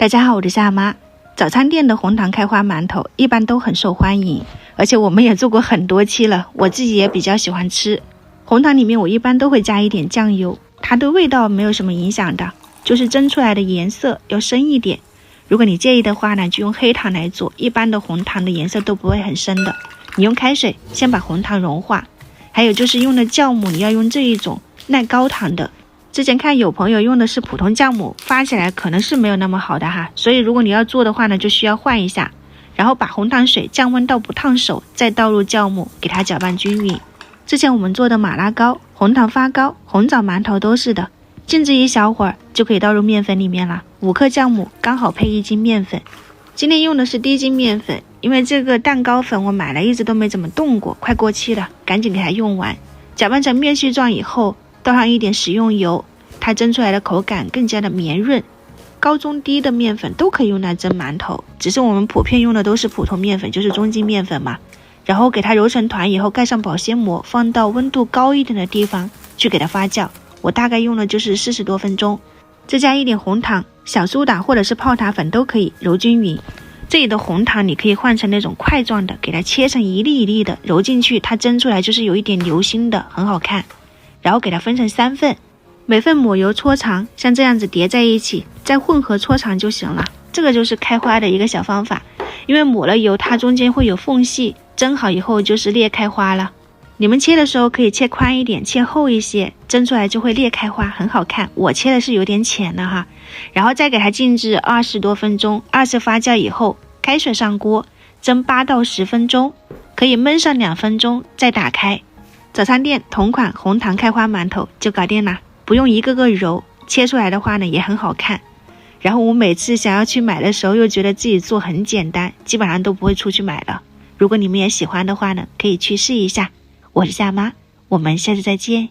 大家好，我是夏妈。早餐店的红糖开花馒头一般都很受欢迎，而且我们也做过很多期了，我自己也比较喜欢吃。红糖里面我一般都会加一点酱油，它对味道没有什么影响的，就是蒸出来的颜色要深一点。如果你介意的话呢，就用黑糖来做，一般的红糖的颜色都不会很深的。你用开水先把红糖融化，还有就是用的酵母你要用这一种耐高糖的。之前看有朋友用的是普通酵母，发起来可能是没有那么好的哈，所以如果你要做的话呢，就需要换一下。然后把红糖水降温到不烫手，再倒入酵母，给它搅拌均匀。之前我们做的马拉糕、红糖发糕、红枣馒头都是的，静置一小会儿就可以倒入面粉里面了。5克酵母刚好配1斤面粉。今天用的是低筋面粉，因为这个蛋糕粉我买了一直都没怎么动过，快过期了，赶紧给它用完。搅拌成面絮状以后，倒上一点食用油，它蒸出来的口感更加的绵润。高中低的面粉都可以用来蒸馒头，只是我们普遍用的都是普通面粉，就是中筋面粉嘛。然后给它揉成团以后，盖上保鲜膜，放到温度高一点的地方去给它发酵。我大概用了就是40多分钟，再加一点红糖、小苏打或者是泡打粉都可以，揉均匀。这里的红糖你可以换成那种块状的，给它切成一粒一粒的揉进去，它蒸出来就是有一点流心的，很好看。然后给它分成3份，每份抹油搓长，像这样子叠在一起，再混合搓长就行了。这个就是开花的一个小方法，因为抹了油它中间会有缝隙，蒸好以后就是裂开花了。你们切的时候可以切宽一点，切厚一些，蒸出来就会裂开花，很好看。我切的是有点浅的哈。然后再给它静置20多分钟，2次发酵以后，开水上锅蒸8到10分钟，可以焖上2分钟再打开。早餐店同款红糖开花馒头就搞定了，不用一个个揉，切出来的话呢也很好看。然后我每次想要去买的时候又觉得自己做很简单，基本上都不会出去买了。如果你们也喜欢的话呢，可以去试一下。我是夏妈，我们下次再见。